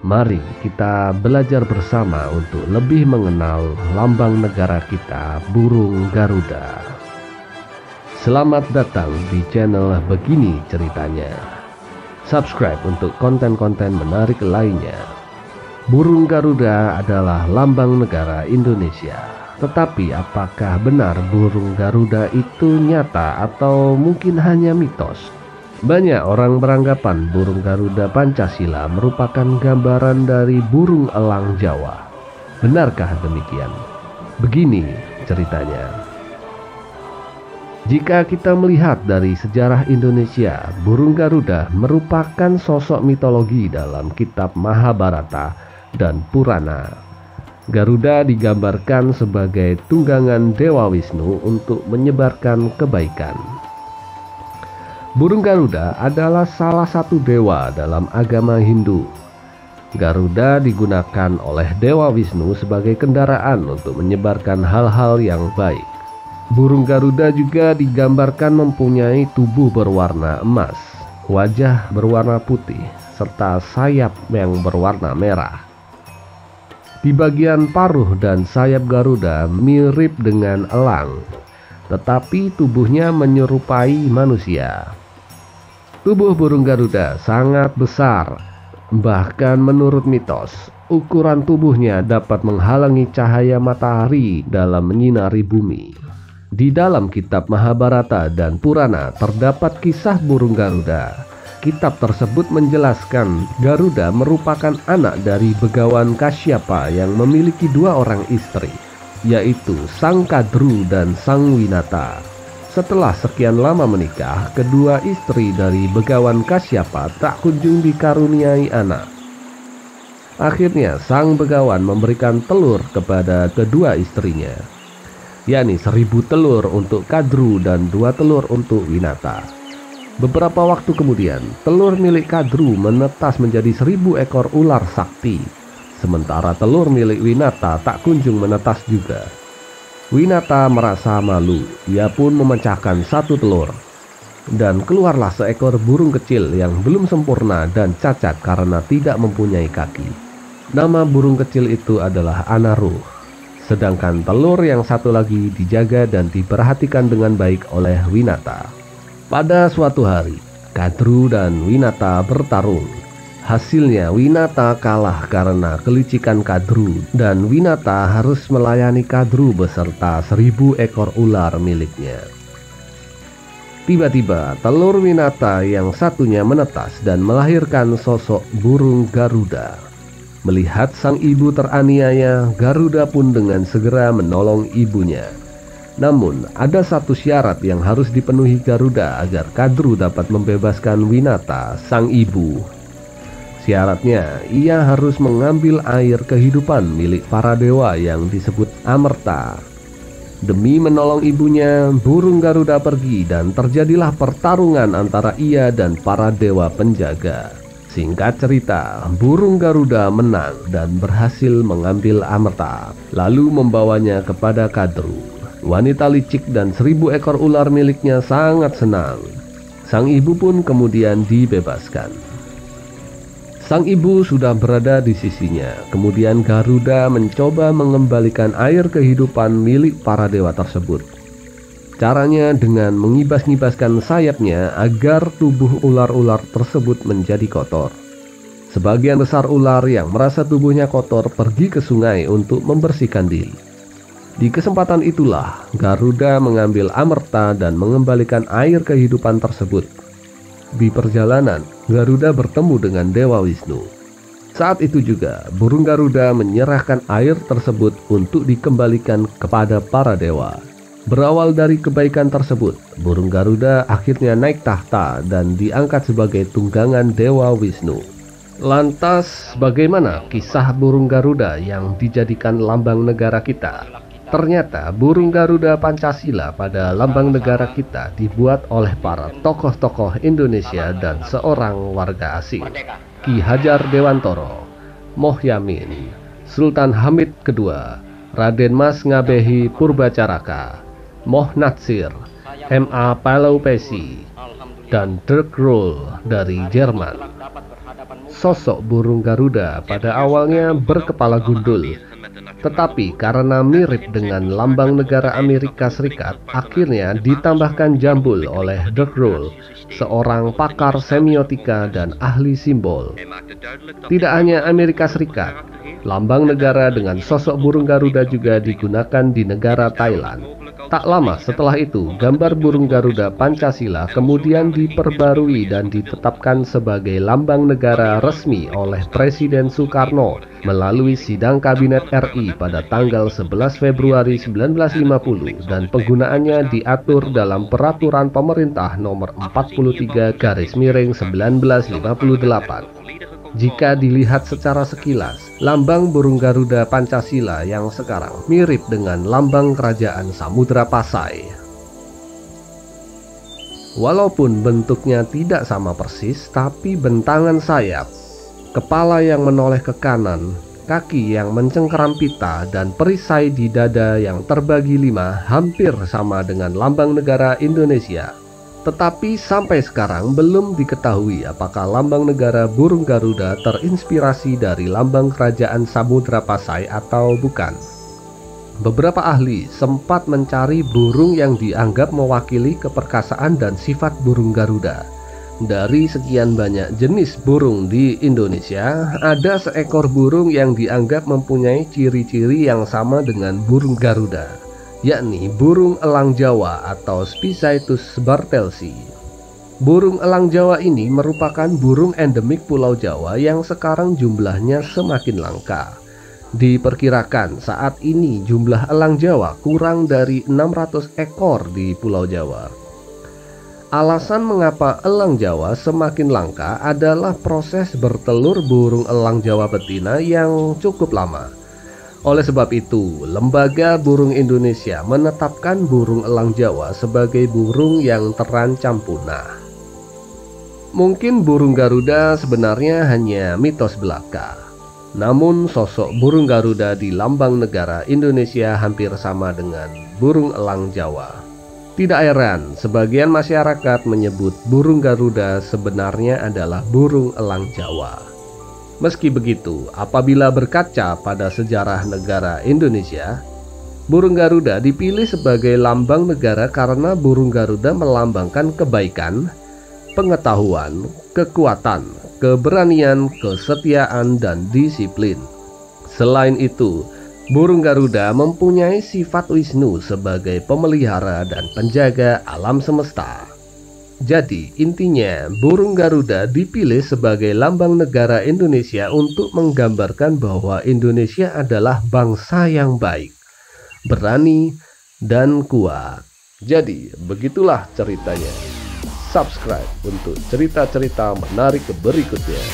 Mari kita belajar bersama untuk lebih mengenal lambang negara kita, burung Garuda. Selamat datang di channel Begini Ceritanya. Subscribe untuk konten-konten menarik lainnya. Burung Garuda adalah lambang negara Indonesia. Tetapi apakah benar burung Garuda itu nyata atau mungkin hanya mitos? Banyak orang beranggapan burung Garuda Pancasila merupakan gambaran dari burung elang Jawa. Benarkah demikian? Begini ceritanya. Jika kita melihat dari sejarah Indonesia, burung Garuda merupakan sosok mitologi dalam kitab Mahabharata dan Purana. Garuda digambarkan sebagai tunggangan Dewa Wisnu untuk menyebarkan kebaikan. Burung Garuda adalah salah satu dewa dalam agama Hindu. Garuda digunakan oleh Dewa Wisnu sebagai kendaraan untuk menyebarkan hal-hal yang baik. Burung Garuda juga digambarkan mempunyai tubuh berwarna emas, wajah berwarna putih, serta sayap yang berwarna merah. Di bagian paruh dan sayap Garuda mirip dengan elang, tetapi tubuhnya menyerupai manusia. Tubuh burung Garuda sangat besar, bahkan menurut mitos, ukuran tubuhnya dapat menghalangi cahaya matahari dalam menyinari bumi. Di dalam kitab Mahabharata dan Purana terdapat kisah burung Garuda. Kitab tersebut menjelaskan Garuda merupakan anak dari Begawan Kasyapa yang memiliki dua orang istri, yaitu Sang Kadru dan Sang Winata. Setelah sekian lama menikah, kedua istri dari Begawan Kasyapa tak kunjung dikaruniai anak. Akhirnya Sang Begawan memberikan telur kepada kedua istrinya, yakni 1000 telur untuk Kadru dan 2 telur untuk Winata. Beberapa waktu kemudian, telur milik Kadru menetas menjadi 1000 ekor ular sakti, sementara telur milik Winata tak kunjung menetas juga. Winata merasa malu, ia pun memecahkan 1 telur, dan keluarlah seekor burung kecil yang belum sempurna dan cacat karena tidak mempunyai kaki. Nama burung kecil itu adalah Anaruh, sedangkan telur yang satu lagi dijaga dan diperhatikan dengan baik oleh Winata. Pada suatu hari, Kadru dan Winata bertarung. Hasilnya Winata kalah karena kelicikan Kadru, dan Winata harus melayani Kadru beserta 1000 ekor ular miliknya. Tiba-tiba telur Winata yang satunya menetas dan melahirkan sosok burung Garuda. Melihat sang ibu teraniaya, Garuda pun dengan segera menolong ibunya. Namun ada satu syarat yang harus dipenuhi Garuda agar Kadru dapat membebaskan Winata, sang ibu. Syaratnya, ia harus mengambil air kehidupan milik para dewa yang disebut Amerta. Demi menolong ibunya, burung Garuda pergi dan terjadilah pertarungan antara ia dan para dewa penjaga. Singkat cerita, burung Garuda menang dan berhasil mengambil Amerta, lalu membawanya kepada Kadru. Wanita licik dan 1000 ekor ular miliknya sangat senang. Sang ibu pun kemudian dibebaskan. Sang ibu sudah berada di sisinya. Kemudian Garuda mencoba mengembalikan air kehidupan milik para dewa tersebut. Caranya dengan mengibas-ngibaskan sayapnya agar tubuh ular-ular tersebut menjadi kotor. Sebagian besar ular yang merasa tubuhnya kotor pergi ke sungai untuk membersihkan diri. Di kesempatan itulah Garuda mengambil Amerta dan mengembalikan air kehidupan tersebut. Di perjalanan, Garuda bertemu dengan Dewa Wisnu. Saat itu juga, burung Garuda menyerahkan air tersebut untuk dikembalikan kepada para dewa. Berawal dari kebaikan tersebut, burung Garuda akhirnya naik tahta dan diangkat sebagai tunggangan Dewa Wisnu. Lantas, bagaimana kisah burung Garuda yang dijadikan lambang negara kita? Ternyata burung Garuda Pancasila pada lambang negara kita dibuat oleh para tokoh-tokoh Indonesia dan seorang warga asing, Ki Hajar Dewantoro, Moh Yamin, Sultan Hamid II, Raden Mas Ngabehi Purbacaraka, Moh Natsir, M.A. Palau Pessi, dan Dirk Roel dari Jerman. sosok burung Garuda pada awalnya berkepala gundul, tetapi karena mirip dengan lambang negara Amerika Serikat, akhirnya ditambahkan jambul oleh Dirk Rule, seorang pakar semiotika dan ahli simbol. Tidak hanya Amerika Serikat, lambang negara dengan sosok burung Garuda juga digunakan di negara Thailand. Tak lama setelah itu, gambar burung Garuda Pancasila kemudian diperbarui dan ditetapkan sebagai lambang negara resmi oleh Presiden Soekarno melalui sidang Kabinet RI pada tanggal 11 Februari 1950 dan penggunaannya diatur dalam Peraturan Pemerintah Nomor 43/1958. Jika dilihat secara sekilas, lambang burung Garuda Pancasila yang sekarang mirip dengan lambang kerajaan Samudra Pasai. Walaupun bentuknya tidak sama persis, tapi bentangan sayap, kepala yang menoleh ke kanan, kaki yang mencengkeram pita, dan perisai di dada yang terbagi 5 hampir sama dengan lambang negara Indonesia. Tetapi sampai sekarang belum diketahui apakah lambang negara burung Garuda terinspirasi dari lambang kerajaan Samudra Pasai atau bukan. Beberapa ahli sempat mencari burung yang dianggap mewakili keperkasaan dan sifat burung Garuda. Dari sekian banyak jenis burung di Indonesia, ada seekor burung yang dianggap mempunyai ciri-ciri yang sama dengan burung Garuda, yakni burung elang Jawa atau Spicietus bartelsi. Burung elang Jawa ini merupakan burung endemik Pulau Jawa yang sekarang jumlahnya semakin langka. Diperkirakan saat ini jumlah elang Jawa kurang dari 600 ekor di Pulau Jawa. Alasan mengapa elang Jawa semakin langka adalah proses bertelur burung elang Jawa betina yang cukup lama. Oleh sebab itu, Lembaga Burung Indonesia menetapkan burung elang Jawa sebagai burung yang terancam punah. Mungkin burung Garuda sebenarnya hanya mitos belaka. Namun sosok burung Garuda di lambang negara Indonesia hampir sama dengan burung elang Jawa. Tidak heran, sebagian masyarakat menyebut burung Garuda sebenarnya adalah burung elang Jawa. Meski begitu, apabila berkaca pada sejarah negara Indonesia, burung Garuda dipilih sebagai lambang negara karena burung Garuda melambangkan kebaikan, pengetahuan, kekuatan, keberanian, kesetiaan, dan disiplin. Selain itu, burung Garuda mempunyai sifat Wisnu sebagai pemelihara dan penjaga alam semesta. Jadi intinya burung Garuda dipilih sebagai lambang negara Indonesia untuk menggambarkan bahwa Indonesia adalah bangsa yang baik, berani, dan kuat. Jadi begitulah ceritanya. Subscribe untuk cerita-cerita menarik berikutnya.